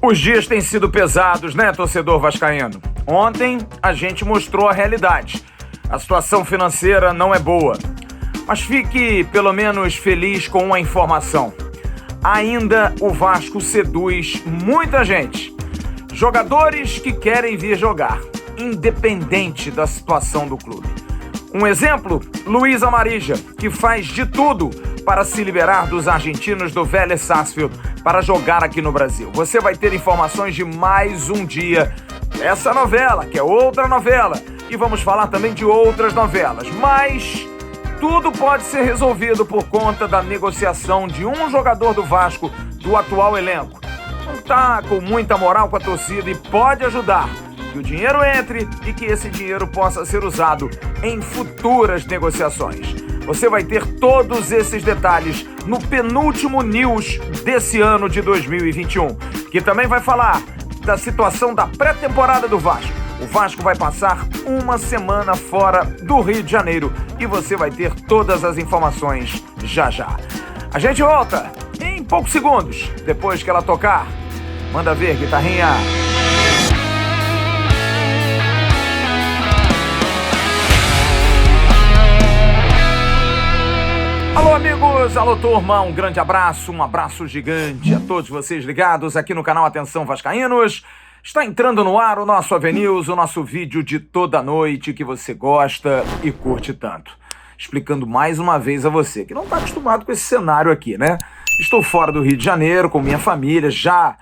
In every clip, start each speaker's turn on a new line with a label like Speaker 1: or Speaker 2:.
Speaker 1: Os dias têm sido pesados, né, torcedor vascaíno? Ontem a gente mostrou a realidade. A situação financeira não é boa. Mas fique pelo menos feliz com uma informação. Ainda o Vasco seduz muita gente. Jogadores que querem vir jogar, independente da situação do clube. Um exemplo, Luiz Amarija, que faz de tudo para se liberar dos argentinos do Vélez Sarsfield para jogar aqui no Brasil. Você vai ter informações de mais um dia dessa novela, que é outra novela, e vamos falar também de outras novelas, mas tudo pode ser resolvido por conta da negociação de um jogador do Vasco do atual elenco. Não está com muita moral com a torcida e pode ajudar que o dinheiro entre e que esse dinheiro possa ser usado em futuras negociações. Você vai ter todos esses detalhes no penúltimo news desse ano de 2021, que também vai falar da situação da pré-temporada do Vasco. O Vasco vai passar uma semana fora do Rio de Janeiro e você vai ter todas as informações já já. A gente volta em poucos segundos, depois que ela tocar. Manda ver, guitarrinha. Alô, amigos! Alô, turma! Um grande abraço, um abraço gigante a todos vocês ligados aqui no canal Atenção Vascaínos. Está entrando no ar o nosso AVNews, o nosso vídeo de toda noite que você gosta e curte tanto. Explicando mais uma vez a você, que não está acostumado com esse cenário aqui, né? Estou fora do Rio de Janeiro com minha família, já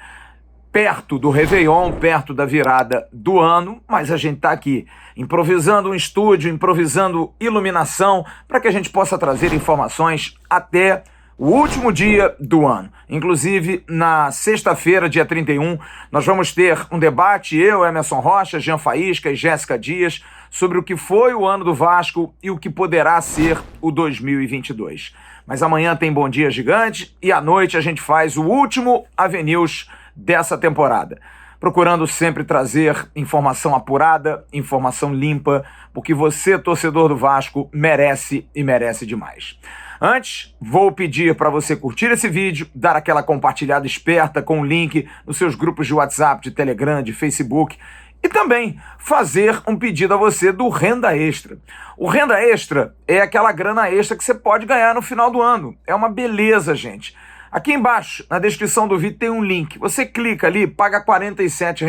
Speaker 1: perto do Réveillon, perto da virada do ano, mas a gente está aqui improvisando um estúdio, improvisando iluminação, para que a gente possa trazer informações até o último dia do ano. Inclusive, na sexta-feira, dia 31, nós vamos ter um debate, eu, Emerson Rocha, Jean Faísca e Jéssica Dias, sobre o que foi o ano do Vasco e o que poderá ser o 2022. Mas amanhã tem Bom Dia Gigante e à noite a gente faz o último AVNews dessa temporada, procurando sempre trazer informação apurada, informação limpa, porque você, torcedor do Vasco, merece e merece demais. Antes, vou pedir para você curtir esse vídeo, dar aquela compartilhada esperta com o link nos seus grupos de WhatsApp, de Telegram, de Facebook, e também fazer um pedido a você do Renda Extra. O Renda Extra é aquela grana extra que você pode ganhar no final do ano. É uma beleza, gente. Aqui embaixo, na descrição do vídeo, tem um link. Você clica ali, paga R$ 47.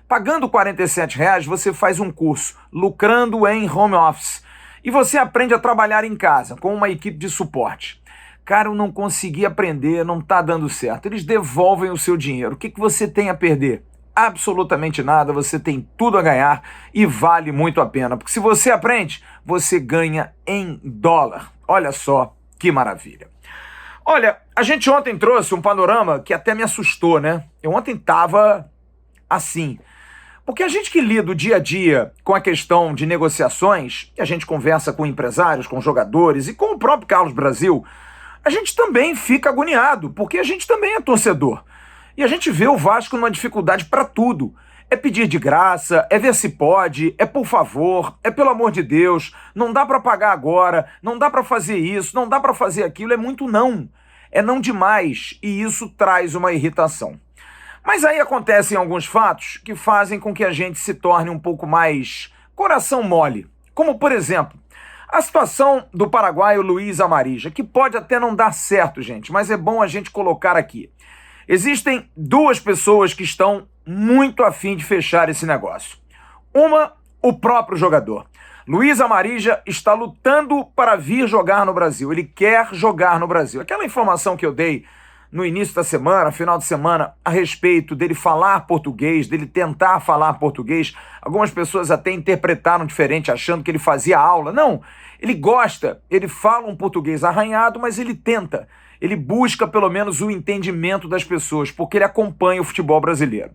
Speaker 1: Pagando R$ 47, você faz um curso, Lucrando em Home Office. E você aprende a trabalhar em casa, com uma equipe de suporte. Cara, eu não consegui aprender, não está dando certo. Eles devolvem o seu dinheiro. O que você tem a perder? Absolutamente nada, você tem tudo a ganhar e vale muito a pena. Porque se você aprende, você ganha em dólar. Olha só que maravilha. Olha, a gente ontem trouxe um panorama que até me assustou, né? Eu ontem tava assim. Porque a gente que lida o dia a dia com a questão de negociações, e a gente conversa com empresários, com jogadores e com o próprio Carlos Brasil, a gente também fica agoniado, porque a gente também é torcedor. E a gente vê o Vasco numa dificuldade para tudo. É pedir de graça, é ver se pode, é por favor, é pelo amor de Deus, não dá para pagar agora, não dá para fazer isso, não dá para fazer aquilo, é muito não. É não demais e isso traz uma irritação. Mas aí acontecem alguns fatos que fazem com que a gente se torne um pouco mais coração mole. Como, por exemplo, a situação do paraguaio Luiz Amarija, que pode até não dar certo, gente, mas é bom a gente colocar aqui. Existem duas pessoas que estão muito afim de fechar esse negócio. Uma, o próprio jogador. Luiz Amarija está lutando para vir jogar no Brasil. Ele quer jogar no Brasil. Aquela informação que eu dei no início da semana, final de semana, a respeito dele falar português, dele tentar falar português, algumas pessoas até interpretaram diferente, achando que ele fazia aula. Não, ele gosta, ele fala um português arranhado, mas ele tenta. Ele busca pelo menos o entendimento das pessoas, porque ele acompanha o futebol brasileiro.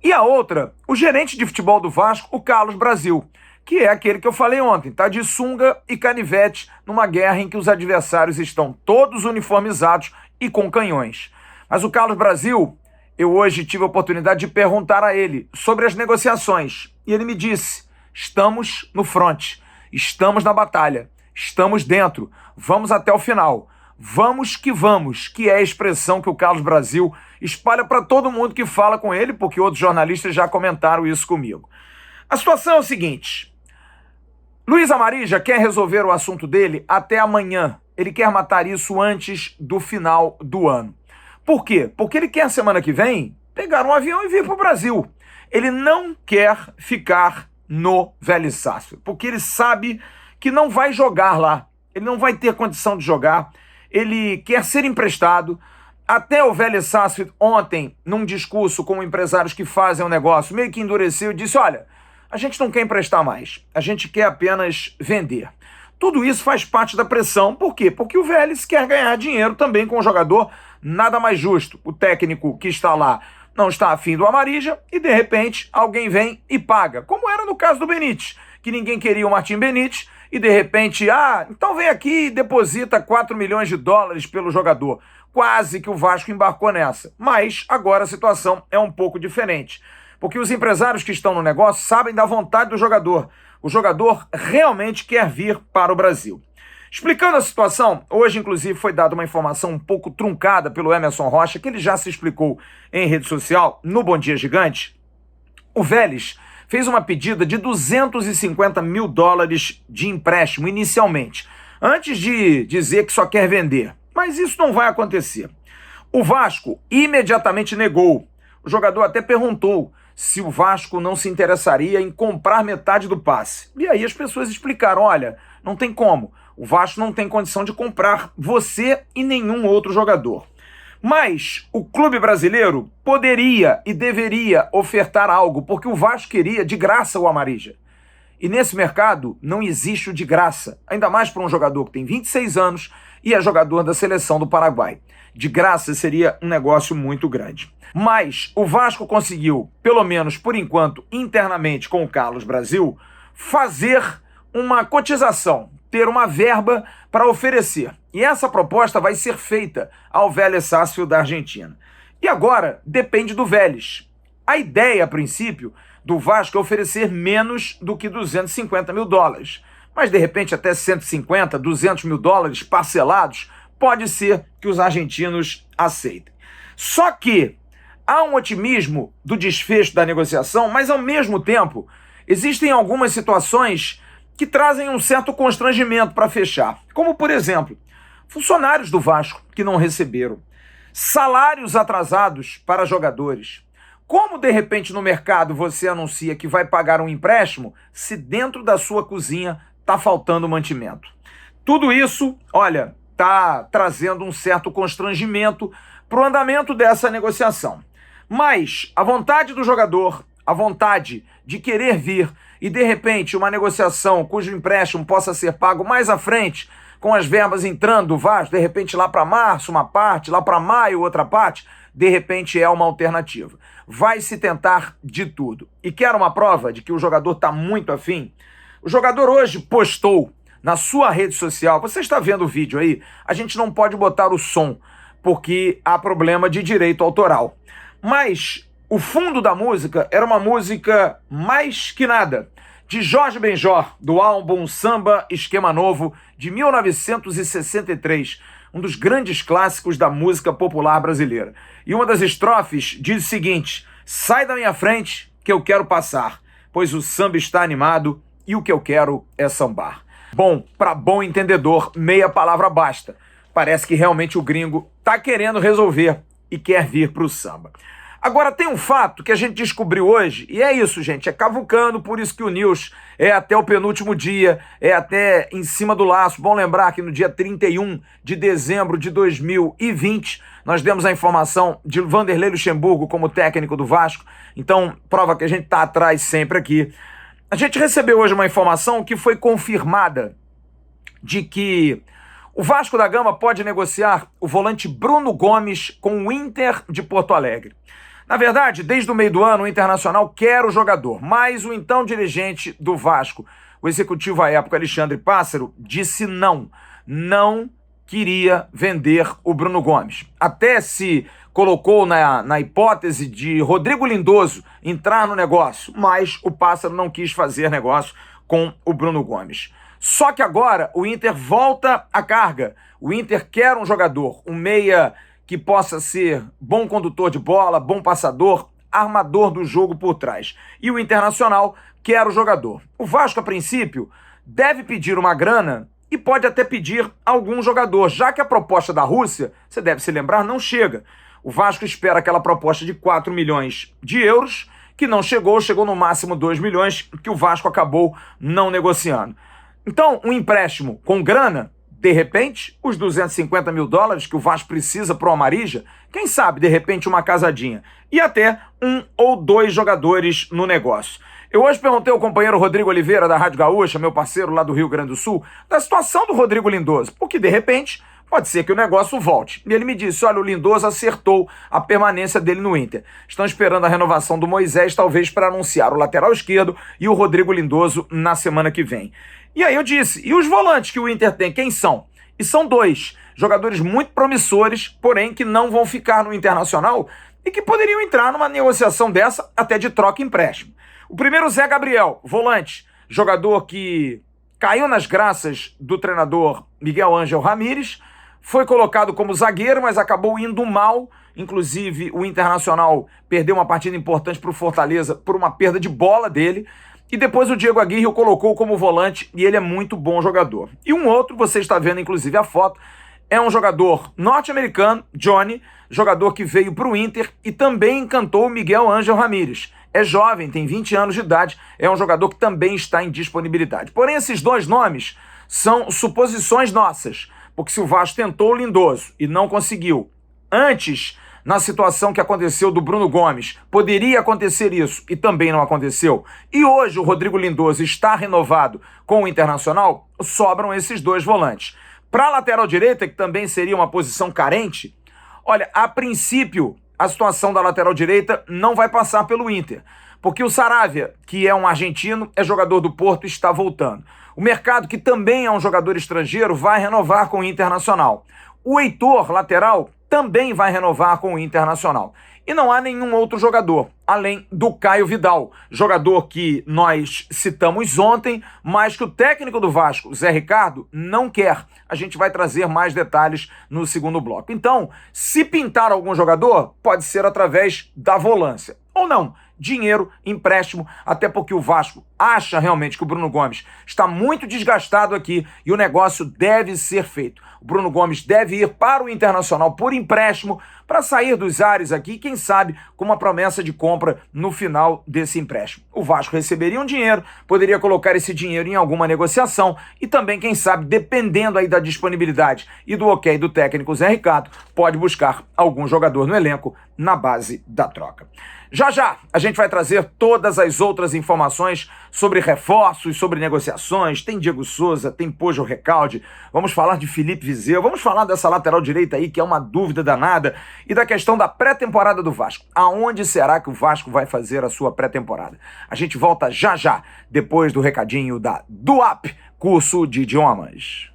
Speaker 1: E a outra, o gerente de futebol do Vasco, o Carlos Brasil, que é aquele que eu falei ontem, tá de sunga e canivete numa guerra em que os adversários estão todos uniformizados e com canhões. Mas o Carlos Brasil, eu hoje tive a oportunidade de perguntar a ele sobre as negociações. E ele me disse, estamos no fronte, estamos na batalha, estamos dentro, vamos até o final. vamos, que é a expressão que o Carlos Brasil espalha para todo mundo que fala com ele, porque outros jornalistas já comentaram isso comigo. A situação é o seguinte: Luiz Amarija quer resolver o assunto dele até amanhã. Ele quer matar isso antes do final do ano. Por quê? Porque ele quer, semana que vem, pegar um avião e vir para o Brasil. Ele não quer ficar no Vélez Sarsfield, porque ele sabe que não vai jogar lá. Ele não vai ter condição de jogar. Ele quer ser emprestado. Até o Vélez Sarsfield ontem, num discurso com empresários que fazem o negócio, meio que endureceu e disse: olha, a gente não quer emprestar mais, a gente quer apenas vender. Tudo isso faz parte da pressão. Por quê? Porque o Vélez quer ganhar dinheiro também com o jogador. Nada mais justo. O técnico que está lá não está afim do Amarija e, de repente, alguém vem e paga. Como era no caso do Benítez, que ninguém queria o Martim Benítez e, de repente, então vem aqui e deposita 4 milhões de dólares pelo jogador. Quase que o Vasco embarcou nessa. Mas agora a situação é um pouco diferente. Porque os empresários que estão no negócio sabem da vontade do jogador. O jogador realmente quer vir para o Brasil. Explicando a situação, hoje inclusive foi dada uma informação um pouco truncada pelo Emerson Rocha, que ele já se explicou em rede social, no Bom Dia Gigante. O Vélez fez uma pedida de 250 mil dólares de empréstimo inicialmente, antes de dizer que só quer vender. Mas isso não vai acontecer. O Vasco imediatamente negou. O jogador até perguntou se o Vasco não se interessaria em comprar metade do passe. E aí as pessoas explicaram: olha, não tem como. O Vasco não tem condição de comprar você e nenhum outro jogador. Mas o clube brasileiro poderia e deveria ofertar algo, porque o Vasco queria de graça o Amarija. E nesse mercado não existe o de graça, ainda mais para um jogador que tem 26 anos e é jogador da seleção do Paraguai. De graça seria um negócio muito grande. Mas o Vasco conseguiu, pelo menos por enquanto, internamente com o Carlos Brasil, fazer uma cotização, ter uma verba para oferecer. E essa proposta vai ser feita ao Vélez Sarsfield da Argentina. E agora depende do Vélez. A ideia, a princípio, do Vasco é oferecer menos do que 250 mil dólares. Mas, de repente, até 150, 200 mil dólares parcelados, pode ser que os argentinos aceitem. Só que há um otimismo do desfecho da negociação, mas, ao mesmo tempo, existem algumas situações que trazem um certo constrangimento para fechar. Como, por exemplo, funcionários do Vasco que não receberam, salários atrasados para jogadores. Como, de repente, no mercado você anuncia que vai pagar um empréstimo se dentro da sua cozinha está faltando mantimento? Tudo isso, olha, está trazendo um certo constrangimento para o andamento dessa negociação. Mas a vontade do jogador, a vontade de querer vir e, de repente, uma negociação cujo empréstimo possa ser pago mais à frente, com as verbas entrando do Vasco, de repente lá para março uma parte, lá para maio outra parte, de repente é uma alternativa. Vai se tentar de tudo. E quer uma prova de que o jogador está muito afim? O jogador hoje postou na sua rede social, você está vendo o vídeo aí, a gente não pode botar o som, porque há problema de direito autoral. Mas o fundo da música era uma música mais que nada, de Jorge Benjor, do álbum Samba Esquema Novo, de 1963, um dos grandes clássicos da música popular brasileira. E uma das estrofes diz o seguinte: sai da minha frente que eu quero passar, pois o samba está animado e o que eu quero é sambar. Bom, para bom entendedor, meia palavra basta. Parece que realmente o gringo tá querendo resolver e quer vir para o samba. Agora, tem um fato que a gente descobriu hoje, e é isso, gente, é cavucando, por isso que o News é até o penúltimo dia, é até em cima do laço. Bom lembrar que no dia 31 de dezembro de 2020, nós demos a informação de Vanderlei Luxemburgo como técnico do Vasco, então prova que a gente está atrás sempre aqui. A gente recebeu hoje uma informação que foi confirmada de que o Vasco da Gama pode negociar o volante Bruno Gomes com o Inter de Porto Alegre. Na verdade, desde o meio do ano, o Internacional quer o jogador, mas o então dirigente do Vasco, o executivo à época, Alexandre Pássaro, disse não queria vender o Bruno Gomes. Até se colocou na hipótese de Rodrigo Lindoso entrar no negócio, mas o Pássaro não quis fazer negócio com o Bruno Gomes. Só que agora o Inter volta à carga. O Inter quer um jogador, um meia que possa ser bom condutor de bola, bom passador, armador do jogo por trás. E o Internacional quer o jogador. O Vasco, a princípio, deve pedir uma grana e pode até pedir algum jogador, já que a proposta da Rússia, você deve se lembrar, não chega. O Vasco espera aquela proposta de 4 milhões de euros, que não chegou, chegou no máximo 2 milhões, que o Vasco acabou não negociando. Então, um empréstimo com grana, de repente, os 250 mil dólares que o Vasco precisa para o Amarija, quem sabe, de repente, uma casadinha. E até 1 ou 2 jogadores no negócio. Eu hoje perguntei ao companheiro Rodrigo Oliveira, da Rádio Gaúcha, meu parceiro lá do Rio Grande do Sul, da situação do Rodrigo Lindoso, porque, de repente, pode ser que o negócio volte. E ele me disse, olha, o Lindoso acertou a permanência dele no Inter. Estão esperando a renovação do Moisés, talvez para anunciar o lateral esquerdo e o Rodrigo Lindoso na semana que vem. E aí eu disse, e os volantes que o Inter tem, quem são? E são 2 jogadores muito promissores, porém que não vão ficar no Internacional e que poderiam entrar numa negociação dessa até de troca e empréstimo. O primeiro, Zé Gabriel, volante, jogador que caiu nas graças do treinador Miguel Ângelo Ramírez, foi colocado como zagueiro, mas acabou indo mal. Inclusive, o Internacional perdeu uma partida importante para o Fortaleza por uma perda de bola dele. E depois o Diego Aguirre o colocou como volante e ele é muito bom jogador. E um outro, você está vendo inclusive a foto, é um jogador norte-americano, Johnny, jogador que veio para o Inter e também encantou o Miguel Ângelo Ramírez. É jovem, tem 20 anos de idade, é um jogador que também está em disponibilidade. Porém, esses 2 nomes são suposições nossas, porque se o Vasco tentou o Lindoso e não conseguiu, antes, na situação que aconteceu do Bruno Gomes, poderia acontecer isso e também não aconteceu, e hoje o Rodrigo Lindoso está renovado com o Internacional, sobram esses 2 volantes. Para a lateral direita, que também seria uma posição carente, olha, a princípio, a situação da lateral direita não vai passar pelo Inter, porque o Saravia, que é um argentino, é jogador do Porto e está voltando. O Mercado, que também é um jogador estrangeiro, vai renovar com o Internacional. O Heitor, lateral, também vai renovar com o Internacional. E não há nenhum outro jogador, além do Caio Vidal, jogador que nós citamos ontem, mas que o técnico do Vasco, Zé Ricardo, não quer. A gente vai trazer mais detalhes no segundo bloco. Então, se pintar algum jogador, pode ser através da volância. Ou não, dinheiro, empréstimo, até porque o Vasco acha realmente que o Bruno Gomes está muito desgastado aqui e o negócio deve ser feito. O Bruno Gomes deve ir para o Internacional por empréstimo para sair dos ares aqui, quem sabe com uma promessa de compra no final desse empréstimo. O Vasco receberia um dinheiro, poderia colocar esse dinheiro em alguma negociação e também, quem sabe, dependendo aí da disponibilidade e do ok do técnico Zé Ricardo, pode buscar algum jogador no elenco na base da troca. Já já a gente vai trazer todas as outras informações sobre reforços, sobre negociações. Tem Diego Souza, tem Pojo Recalde, vamos falar de Felipe Viseu, vamos falar dessa lateral direita aí que é uma dúvida danada e da questão da pré-temporada do Vasco. Aonde será que o Vasco vai fazer a sua pré-temporada? A gente volta já já, depois do recadinho da DUAP, curso de idiomas.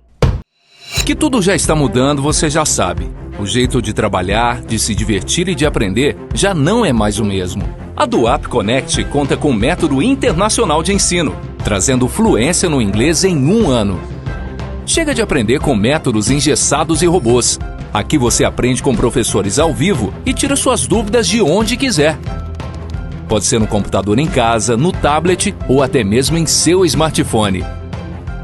Speaker 2: Que tudo já está mudando, você já sabe. O jeito de trabalhar, de se divertir e de aprender já não é mais o mesmo. A DUAP Connect conta com um método internacional de ensino, trazendo fluência no inglês em 1 ano. Chega de aprender com métodos engessados e robôs. Aqui você aprende com professores ao vivo e tira suas dúvidas de onde quiser. Pode ser no computador em casa, no tablet ou até mesmo em seu smartphone.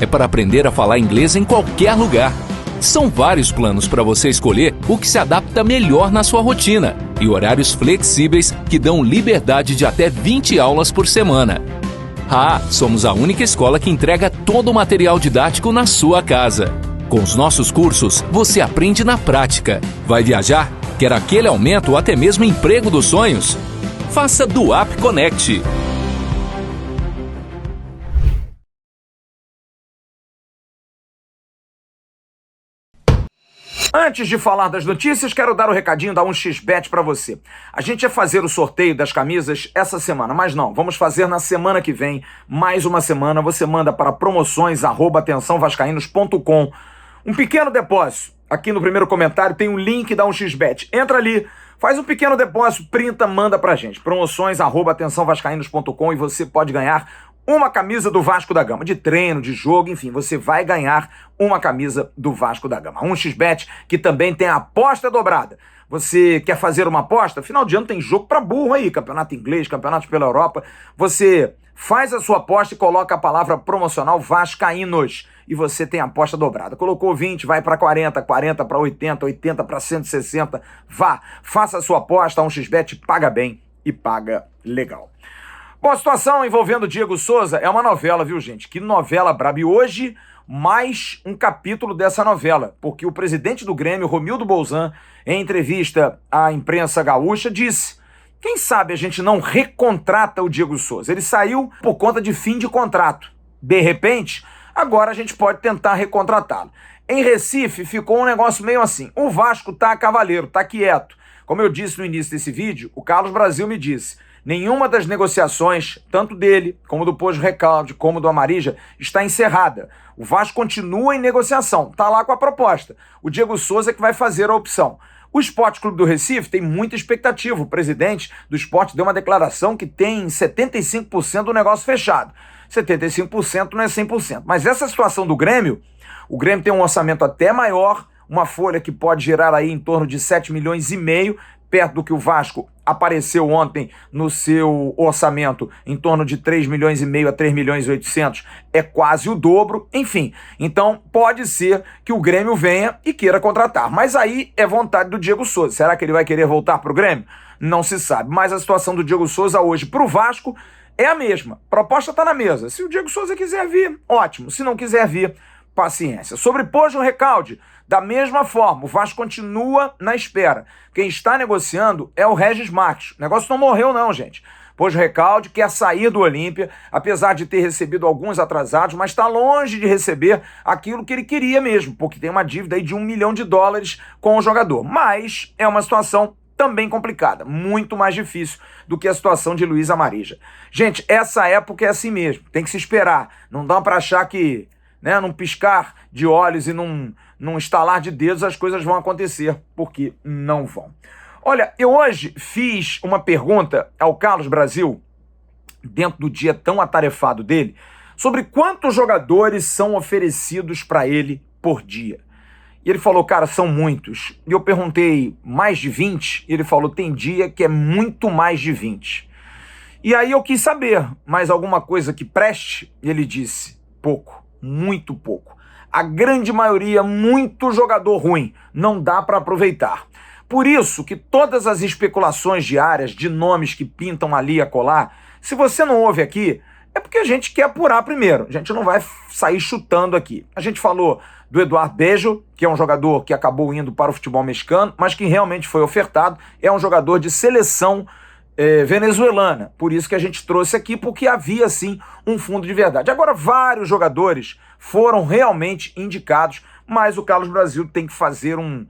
Speaker 2: É para aprender a falar inglês em qualquer lugar. São vários planos para você escolher o que se adapta melhor na sua rotina e horários flexíveis que dão liberdade de até 20 aulas por semana. Somos a única escola que entrega todo o material didático na sua casa. Com os nossos cursos, você aprende na prática. Vai viajar? Quer aquele aumento ou até mesmo emprego dos sonhos? Faça DUAP Connect.
Speaker 1: Antes de falar das notícias, quero dar o recadinho da 1xBet para você. A gente ia fazer o sorteio das camisas essa semana, mas não, vamos fazer na semana que vem, mais uma semana. Você manda para promoções@atençãovascaínos.com um pequeno depósito. Aqui no primeiro comentário tem um link da 1xBet. Entra ali, faz um pequeno depósito, printa, manda pra gente. Promoções@atençãovascaínos.com e você pode ganhar uma camisa do Vasco da Gama, de treino, de jogo, enfim, você vai ganhar uma camisa do Vasco da Gama. 1xBet, que também tem a aposta dobrada. Você quer fazer uma aposta? Final de ano tem jogo pra burro aí, campeonato inglês, campeonatos pela Europa. Você faz a sua aposta e coloca a palavra promocional Vascaínos e você tem a aposta dobrada. Colocou 20, vai para 40, 40 para 80, 80 para 160. Vá, faça a sua aposta, a 1xBet paga bem e paga legal. Bom, a situação envolvendo Diego Souza é uma novela, viu, gente? Que novela braba. E hoje, mais um capítulo dessa novela, porque o presidente do Grêmio, Romildo Bolzan, em entrevista à imprensa gaúcha, disse: quem sabe a gente não recontrata o Diego Souza? Ele saiu por conta de fim de contrato. De repente, agora a gente pode tentar recontratá-lo. Em Recife ficou um negócio meio assim. O Vasco tá cavaleiro, tá quieto. Como eu disse no início desse vídeo, o Carlos Brasil me disse: nenhuma das negociações, tanto dele, como do Pojo Recalde, como do Amarija, está encerrada. O Vasco continua em negociação, tá lá com a proposta. O Diego Souza é que vai fazer a opção. O Esporte Clube do Recife tem muita expectativa. O presidente do esporte deu uma declaração que tem 75% do negócio fechado. 75% não é 100%. Mas essa situação do Grêmio, o Grêmio tem um orçamento até maior, uma folha que pode gerar aí em torno de 7,5 milhões, perto do que o Vasco apareceu ontem no seu orçamento, em torno de 3,5 milhões a 3,8 milhões, é quase o dobro, enfim. Então pode ser que o Grêmio venha e queira contratar, mas aí é vontade do Diego Souza. Será que ele vai querer voltar para o Grêmio? Não se sabe, mas a situação do Diego Souza hoje para o Vasco é a mesma. A proposta está na mesa. Se o Diego Souza quiser vir, ótimo. Se não quiser vir, paciência. Sobre Pojo Recalde, da mesma forma, o Vasco continua na espera. Quem está negociando é o Regis Marques. O negócio não morreu não, gente. Pojo Recalde quer sair do Olímpia, apesar de ter recebido alguns atrasados, mas está longe de receber aquilo que ele queria mesmo, porque tem uma dívida aí de $1 milhão com o jogador. Mas é uma situação também complicada, muito mais difícil do que a situação de Luiz Amarija. Gente, essa época é assim mesmo, tem que se esperar. Não dá para achar que, num piscar de olhos e num estalar de dedos as coisas vão acontecer, porque não vão. Olha, eu hoje fiz uma pergunta ao Carlos Brasil, dentro do dia tão atarefado dele, sobre quantos jogadores são oferecidos para ele por dia. E ele falou: cara, são muitos. E eu perguntei: mais de 20? E ele falou: tem dia que é muito mais de 20. E aí eu quis saber, mais alguma coisa que preste? E ele disse: pouco, muito pouco. A grande maioria, muito jogador ruim, não dá para aproveitar. Por isso que todas as especulações diárias de nomes que pintam ali e acolá, se você não ouve aqui, é porque a gente quer apurar primeiro. A gente não vai sair chutando aqui. A gente falou do Eduardo Bejo, que é um jogador que acabou indo para o futebol mexicano, mas que realmente foi ofertado. É um jogador de seleção venezuelana. Por isso que a gente trouxe aqui, porque havia, sim, um fundo de verdade. Agora, vários jogadores foram realmente indicados, mas o Carlos Brasil tem que fazer um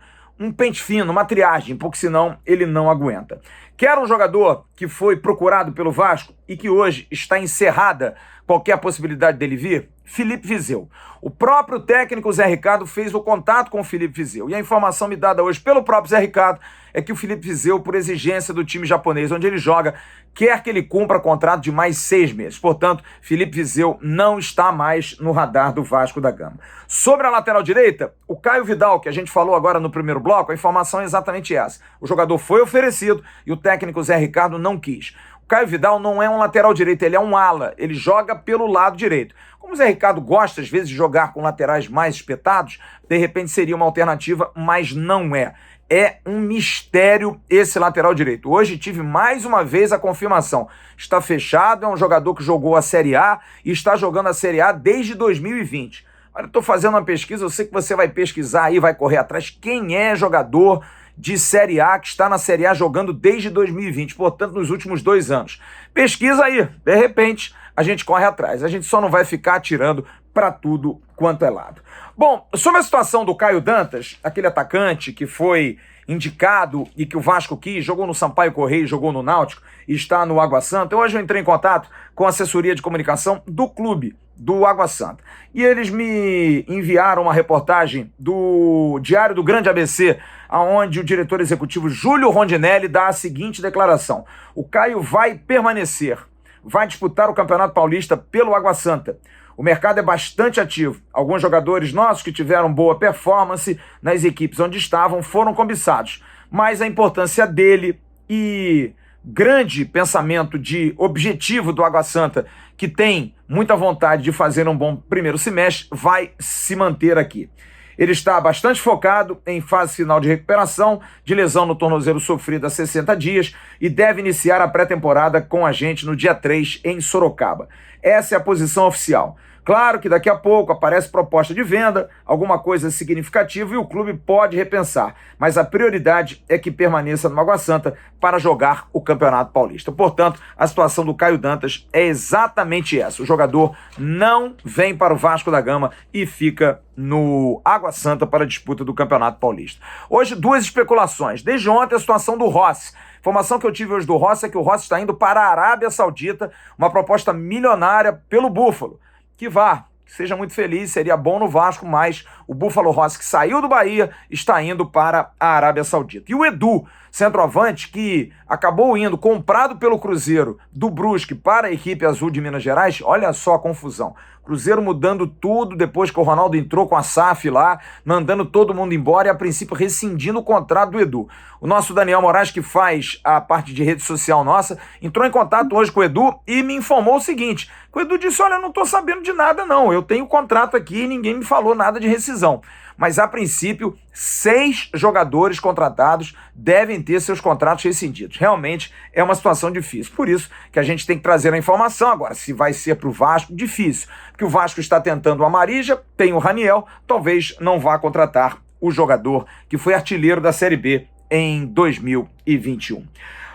Speaker 1: pente fino, uma triagem, porque senão ele não aguenta. Quer um jogador que foi procurado pelo Vasco e que hoje está encerrada qualquer possibilidade dele vir? Felipe Vizeu. O próprio técnico Zé Ricardo fez o contato com o Felipe Vizeu. E a informação me dada hoje pelo próprio Zé Ricardo é que o Felipe Vizeu, por exigência do time japonês onde ele joga, quer que ele cumpra contrato de mais 6 meses. Portanto, Felipe Vizeu não está mais no radar do Vasco da Gama. Sobre a lateral direita, o Caio Vidal, que a gente falou agora no primeiro bloco, a informação é exatamente essa. O jogador foi oferecido e o técnico Zé Ricardo não quis. O Caio Vidal não é um lateral direito, ele é um ala, ele joga pelo lado direito. Como o Zé Ricardo gosta, às vezes, de jogar com laterais mais espetados, de repente seria uma alternativa, mas não é. É um mistério esse lateral direito. Hoje tive mais uma vez a confirmação. Está fechado, é um jogador que jogou a Série A e está jogando a Série A desde 2020. Olha, eu estou fazendo uma pesquisa, eu sei que você vai pesquisar aí, vai correr atrás. Quem é jogador de Série A que está na Série A jogando desde 2020, portanto, nos últimos 2 anos? Pesquisa aí, de repente a gente corre atrás. A gente só não vai ficar atirando para tudo quanto é lado. Bom, sobre a situação do Caio Dantas, aquele atacante que foi indicado e que o Vasco quis, jogou no Sampaio Correia, jogou no Náutico e está no Água Santa. Hoje eu entrei em contato com a assessoria de comunicação do clube do Água Santa. E eles me enviaram uma reportagem do Diário do Grande ABC, onde o diretor executivo Júlio Rondinelli dá a seguinte declaração: o Caio vai permanecer vai disputar o Campeonato Paulista pelo Água Santa. O mercado é bastante ativo. Alguns jogadores nossos que tiveram boa performance nas equipes onde estavam foram cobiçados. Mas a importância dele e grande pensamento de objetivo do Água Santa, que tem muita vontade de fazer um bom primeiro semestre, vai se manter aqui. Ele está bastante focado em fase final de recuperação de lesão no tornozelo sofrida há 60 dias e deve iniciar a pré-temporada com a gente no dia 3 em Sorocaba. Essa é a posição oficial. Claro que daqui a pouco aparece proposta de venda, alguma coisa significativa e o clube pode repensar, mas a prioridade é que permaneça no Água Santa para jogar o Campeonato Paulista. Portanto, a situação do Caio Dantas é exatamente essa. O jogador não vem para o Vasco da Gama e fica no Água Santa para a disputa do Campeonato Paulista. Hoje, duas especulações. Desde ontem, a situação do Rossi. Informação que eu tive hoje do Rossi é que o Rossi está indo para a Arábia Saudita, uma proposta milionária pelo Búfalo. Que vá, que seja muito feliz, seria bom no Vasco, mas o Búfalo Rossi, que saiu do Bahia, está indo para a Arábia Saudita. E o Edu, centroavante, que acabou indo, comprado pelo Cruzeiro, do Brusque para a equipe azul de Minas Gerais, olha só a confusão. Cruzeiro mudando tudo depois que o Ronaldo entrou com a SAF lá, mandando todo mundo embora e a princípio rescindindo o contrato do Edu. O nosso Daniel Moraes, que faz a parte de rede social nossa, entrou em contato hoje com o Edu e me informou o seguinte, que o Edu disse, olha, eu não estou sabendo de nada não, eu tenho contrato aqui e ninguém me falou nada de rescisão. Mas, a princípio, 6 jogadores contratados devem ter seus contratos rescindidos. Realmente é uma situação difícil. Por isso que a gente tem que trazer a informação. Agora, se vai ser para o Vasco, difícil. Porque o Vasco está tentando o Amarija, tem o Raniel, talvez não vá contratar o jogador que foi artilheiro da Série B em 2021.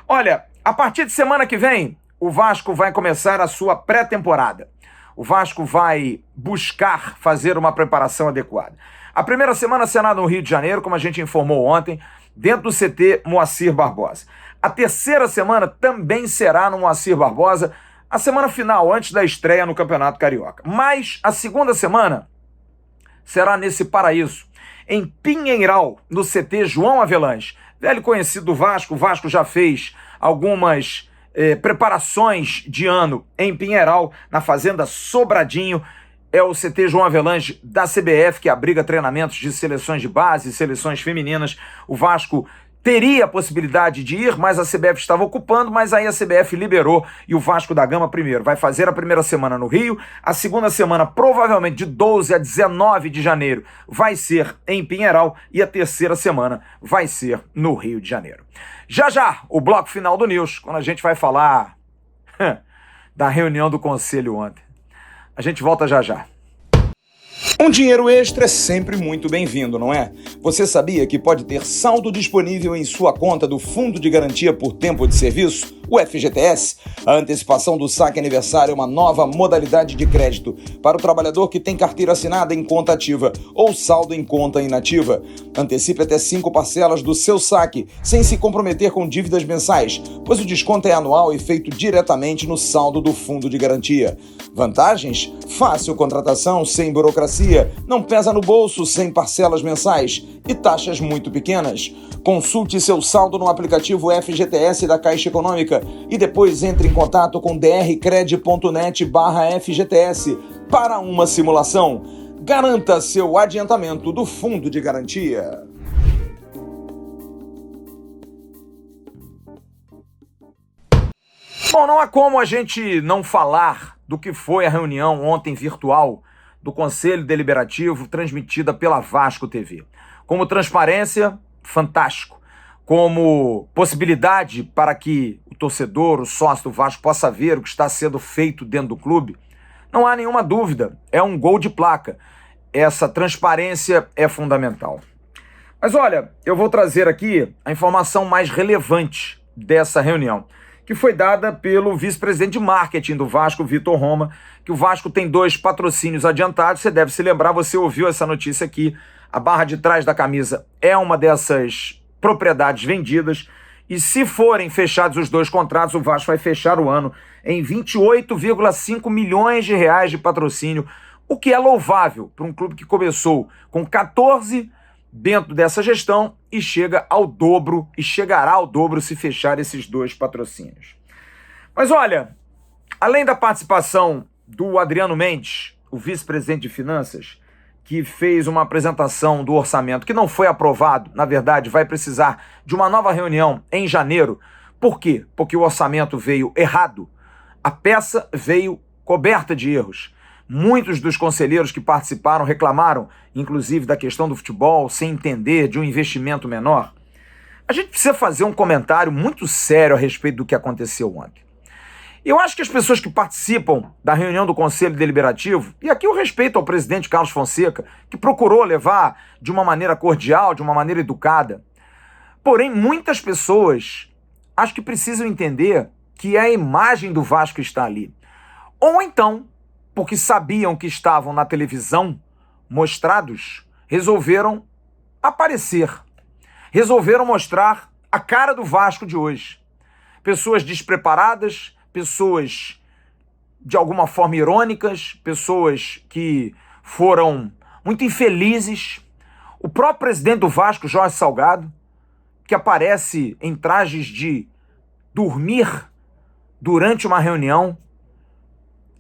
Speaker 1: Olha, a partir de semana que vem, o Vasco vai começar a sua pré-temporada. O Vasco vai buscar fazer uma preparação adequada. A primeira semana será no Rio de Janeiro, como a gente informou ontem, dentro do CT Moacir Barbosa. A terceira semana também será no Moacir Barbosa, a semana final, antes da estreia no Campeonato Carioca. Mas a segunda semana será nesse paraíso, em Pinheiral, no CT João Avelange. Velho conhecido do Vasco, o Vasco já fez algumas preparações de ano em Pinheiral, na Fazenda Sobradinho. É o CT João Avelange da CBF, que abriga treinamentos de seleções de base, seleções femininas. O Vasco teria a possibilidade de ir, mas a CBF estava ocupando, mas aí a CBF liberou e o Vasco da Gama primeiro vai fazer a primeira semana no Rio, a segunda semana provavelmente de 12 a 19 de janeiro vai ser em Pinheiral e a terceira semana vai ser no Rio de Janeiro. Já já, o bloco final do News, quando a gente vai falar da reunião do Conselho ontem. A gente volta já já. Um dinheiro extra é sempre muito bem-vindo, não é? Você sabia que pode ter saldo disponível em sua conta do Fundo de Garantia por Tempo de Serviço, o FGTS? A antecipação do saque aniversário é uma nova modalidade de crédito para o trabalhador que tem carteira assinada em conta ativa ou saldo em conta inativa. Antecipe até 5 parcelas do seu saque, sem se comprometer com dívidas mensais, pois o desconto é anual e feito diretamente no saldo do Fundo de Garantia. Vantagens? Fácil contratação, sem burocracia, não pesa no bolso, sem parcelas mensais e taxas muito pequenas. Consulte seu saldo no aplicativo FGTS da Caixa Econômica e depois entre em contato com drcred.net/FGTS para uma simulação. Garanta seu adiantamento do Fundo de Garantia. Bom, não há como a gente não falar do que foi a reunião ontem virtual do Conselho Deliberativo transmitida pela Vasco TV. Como transparência, fantástico. Como possibilidade para que o torcedor, o sócio do Vasco possa ver o que está sendo feito dentro do clube, não há nenhuma dúvida, é um gol de placa. Essa transparência é fundamental. Mas olha, eu vou trazer aqui a informação mais relevante dessa reunião, que foi dada pelo vice-presidente de marketing do Vasco, Vitor Roma, que o Vasco tem 2 patrocínios adiantados. Você deve se lembrar, você ouviu essa notícia aqui, a barra de trás da camisa é uma dessas propriedades vendidas, e se forem fechados os 2 contratos, o Vasco vai fechar o ano em 28,5 milhões de reais de patrocínio, o que é louvável para um clube que começou com 14 dentro dessa gestão e chega ao dobro, e chegará ao dobro se fechar esses 2 patrocínios. Mas olha, Além da participação do Adriano Mendes, o vice-presidente de Finanças, que fez uma apresentação do orçamento que não foi aprovado, na verdade, vai precisar de uma nova reunião em janeiro. Por quê? Porque o orçamento veio errado. A peça veio coberta de erros. Muitos dos conselheiros que participaram reclamaram, inclusive, da questão do futebol, sem entender de um investimento menor. A gente precisa fazer um comentário muito sério a respeito do que aconteceu ontem. Eu acho que as pessoas que participam da reunião do Conselho Deliberativo, e aqui eu respeito ao presidente Carlos Fonseca, que procurou levar de uma maneira cordial, de uma maneira educada, porém muitas pessoas acho que precisam entender que a imagem do Vasco está ali. Ou então, porque sabiam que estavam na televisão mostrados, resolveram aparecer. Resolveram mostrar a cara do Vasco de hoje. Pessoas despreparadas, pessoas de alguma forma irônicas, pessoas que foram muito infelizes. O próprio presidente do Vasco, Jorge Salgado, que aparece em trajes de dormir durante uma reunião.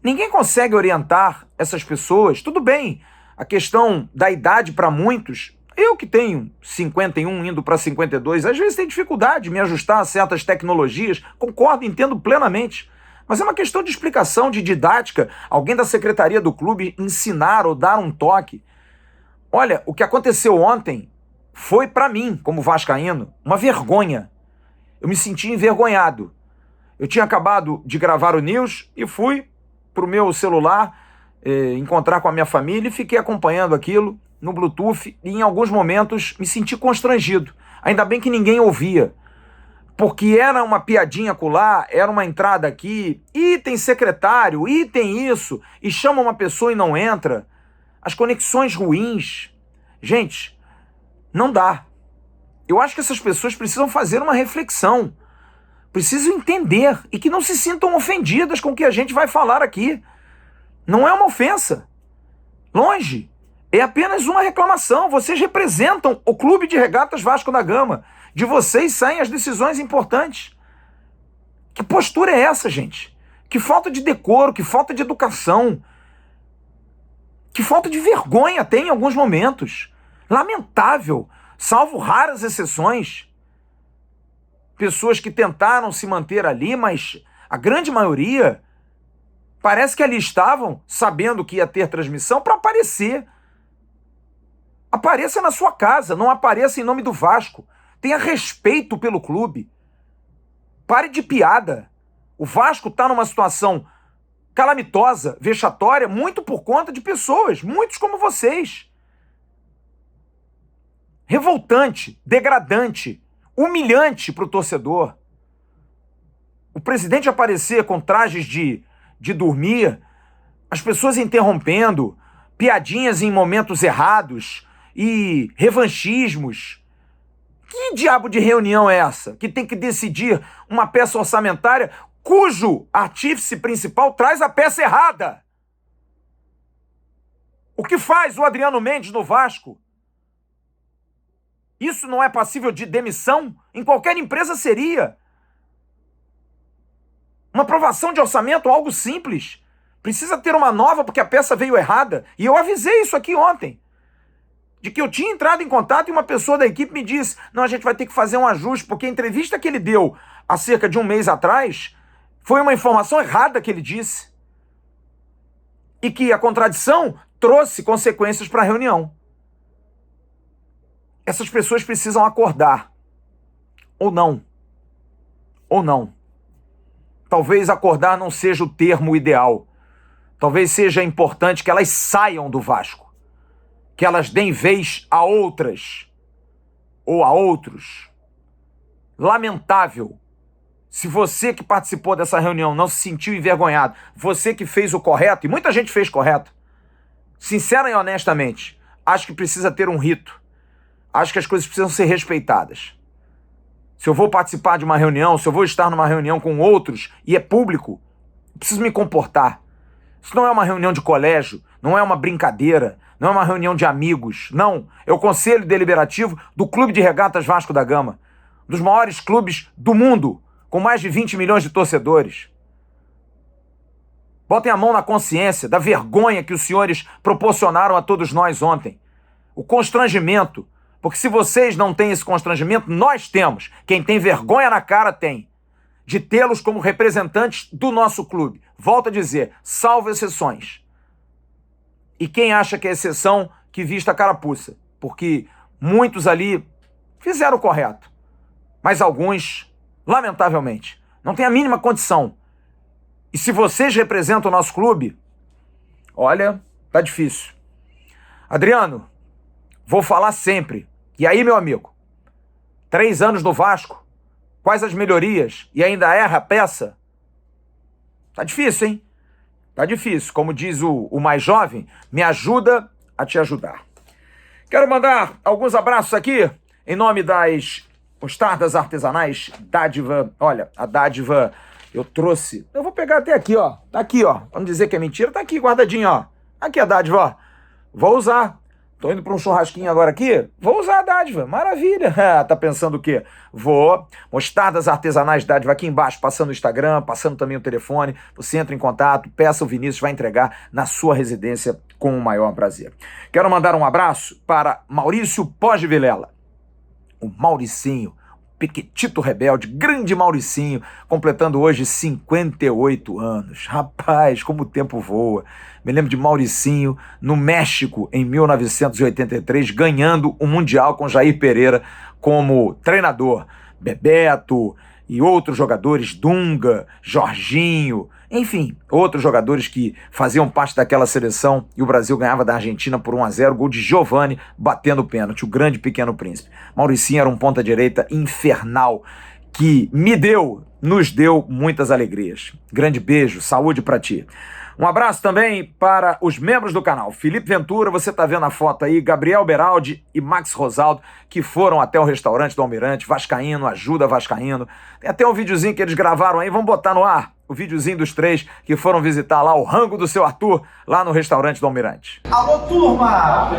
Speaker 1: Ninguém consegue orientar essas pessoas. Tudo bem, a questão da idade para muitos, eu que tenho 51 indo para 52, às vezes tenho dificuldade de me ajustar a certas tecnologias, concordo, entendo plenamente. Mas é uma questão de explicação, de didática, alguém da secretaria do clube ensinar ou dar um toque. Olha, o que aconteceu ontem foi, para mim, como vascaíno, uma vergonha. Eu me senti envergonhado. Eu tinha acabado de gravar o News e fui para o meu celular encontrar com a minha família e fiquei acompanhando aquilo no Bluetooth e em alguns momentos me senti constrangido. Ainda bem que ninguém ouvia, porque era uma piadinha acolá, era uma entrada aqui, e tem secretário, e tem isso, e chama uma pessoa e não entra. As conexões ruins. Gente, não dá. Eu acho que essas pessoas precisam fazer uma reflexão, precisam entender e que não se sintam ofendidas com o que a gente vai falar aqui. Não é uma ofensa. Longe. É apenas uma reclamação. Vocês representam o Clube de Regatas Vasco da Gama. De vocês saem as decisões importantes. Que postura é essa, gente? Que falta de decoro, que falta de educação. Que falta de vergonha tem em alguns momentos. Lamentável, salvo raras exceções. Pessoas que tentaram se manter ali, mas a grande maioria parece que ali estavam sabendo que ia ter transmissão para aparecer. Apareça na sua casa, não apareça em nome do Vasco. Tenha respeito pelo clube. Pare de piada. O Vasco está numa situação calamitosa, vexatória, muito por conta de pessoas, muitos como vocês. Revoltante, degradante, humilhante para o torcedor. O presidente aparecer com trajes de dormir, as pessoas interrompendo, piadinhas em momentos errados e revanchismos. Que diabo de reunião é essa? Que tem que decidir uma peça orçamentária cujo artífice principal traz a peça errada. O que faz o Adriano Mendes no Vasco? Isso não é passível de demissão? Em qualquer empresa seria. Uma aprovação de orçamento, algo simples. Precisa ter uma nova porque a peça veio errada. E eu avisei isso aqui ontem. De que eu tinha entrado em contato e uma pessoa da equipe me disse: não, a gente vai ter que fazer um ajuste, porque a entrevista que ele deu há cerca de um mês atrás foi uma informação errada que ele disse. E que a contradição trouxe consequências para a reunião. Essas pessoas precisam acordar. Ou não. Ou não. Talvez acordar não seja o termo ideal. Talvez seja importante que elas saiam do Vasco. Que elas deem vez a outras. Ou a outros. Lamentável. Se você que participou dessa reunião não se sentiu envergonhado, você que fez o correto, e muita gente fez correto, sincera e honestamente, acho que precisa ter um rito. Acho que as coisas precisam ser respeitadas. Se eu vou participar de uma reunião, se eu vou estar numa reunião com outros e é público, eu preciso me comportar. Isso não é uma reunião de colégio, não é uma brincadeira, não é uma reunião de amigos, não. É o Conselho Deliberativo do Clube de Regatas Vasco da Gama, dos maiores clubes do mundo, com mais de 20 milhões de torcedores. Botem a mão na consciência da vergonha que os senhores proporcionaram a todos nós ontem. O constrangimento. Porque se vocês não têm esse constrangimento, nós temos. Quem tem vergonha na cara tem. De tê-los como representantes do nosso clube. Volto a dizer, salvo exceções. E quem acha que é exceção, que vista a carapuça. Porque muitos ali fizeram o correto. Mas alguns, lamentavelmente, não têm a mínima condição. E se vocês representam o nosso clube, olha, tá difícil. Adriano, vou falar sempre. E aí, meu amigo, 3 anos no Vasco, quais as melhorias? E ainda erra a peça? Tá difícil, hein? Tá difícil. Como diz o mais jovem, me ajuda a te ajudar. Quero mandar alguns abraços aqui, em nome das mostardas artesanais Dádiva. Olha, a Dádiva eu trouxe. Eu vou pegar até aqui, ó. Tá aqui, ó. Vamos dizer que é mentira. Tá aqui, guardadinho, ó. Aqui a Dádiva, ó. Vou usar. Tô indo para um churrasquinho agora aqui. Vou usar a Dádiva. Maravilha. Tá pensando o quê? Vou. Mostardas artesanais Dádiva aqui embaixo, passando o Instagram, passando também o telefone. Você entra em contato, peça o Vinícius, vai entregar na sua residência com o maior prazer. Quero mandar um abraço para Maurício Pós de Vilela. O Mauricinho, Pequetito Rebelde, grande Mauricinho, completando hoje 58 anos. Rapaz, como o tempo voa. Me lembro de Mauricinho no México em 1983, ganhando o Mundial com Jair Pereira como treinador. Bebeto e outros jogadores, Dunga, Jorginho, enfim, outros jogadores que faziam parte daquela seleção e o Brasil ganhava da Argentina por 1-0, gol de Giovani batendo o pênalti, o grande Pequeno Príncipe. Mauricinho era um ponta-direita infernal que nos deu muitas alegrias. Grande beijo, saúde pra ti. Um abraço também para os membros do canal. Felipe Ventura, você tá vendo a foto aí, Gabriel Beraldi e Max Rosaldo, que foram até o restaurante do Almirante, Vascaíno, ajuda Vascaíno. Tem até um videozinho que eles gravaram aí, vamos botar no ar. O videozinho dos 3 que foram visitar lá o rango do seu Arthur, lá no restaurante do Almirante.
Speaker 3: Alô, turma!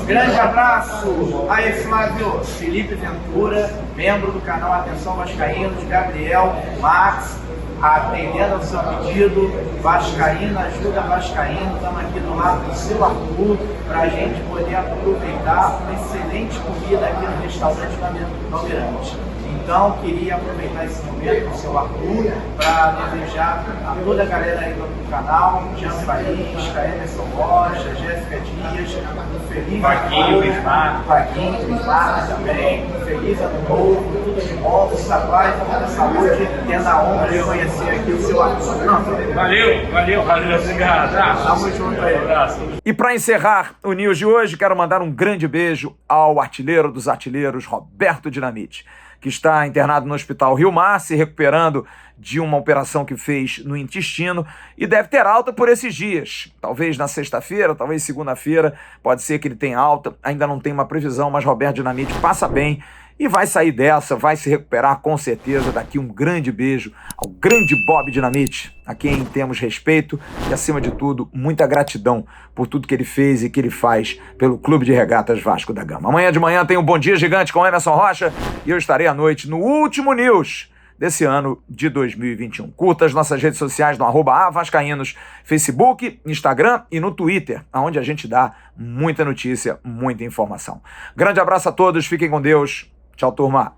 Speaker 3: Grande abraço! Aí, Flávio, Felipe Ventura, membro do canal Atenção Vascaínos, Gabriel, Max, atendendo ao seu pedido, Vascaíno, ajuda Vascaíno, estamos aqui do lado do seu Arthur, para a gente poder aproveitar uma excelente comida aqui no restaurante do Almirante. Então, queria aproveitar esse momento com o seu Arthur para desejar a toda a galera aí do canal, Jean Faísca, Emerson Rocha, Jéssica Dias, um feliz Vaguinho Bismarck também, um feliz ano novo, tudo de bom, muita paz, muita saúde, tendo a honra de conhecer aqui o seu Arthur.
Speaker 4: Valeu, obrigado.
Speaker 3: Tamo junto aí.
Speaker 1: E para encerrar o News de hoje, quero mandar um grande beijo ao artilheiro dos artilheiros, Roberto Dinamite, que está internado no Hospital Rio Mar, se recuperando de uma operação que fez no intestino e deve ter alta por esses dias. Talvez na sexta-feira, talvez segunda-feira, pode ser que ele tenha alta, ainda não tem uma previsão, mas Roberto Dinamite passa bem e vai sair dessa, vai se recuperar com certeza. Daqui um grande beijo ao grande Bob Dinamite, a quem temos respeito e, acima de tudo, muita gratidão por tudo que ele fez e que ele faz pelo Clube de Regatas Vasco da Gama. Amanhã de manhã tem um Bom Dia Gigante com Emerson Rocha e eu estarei à noite no último News desse ano de 2021. Curta as nossas redes sociais no @avascaínos, Facebook, Instagram e no Twitter, onde a gente dá muita notícia, muita informação. Grande abraço a todos, fiquem com Deus. Tchau, turma.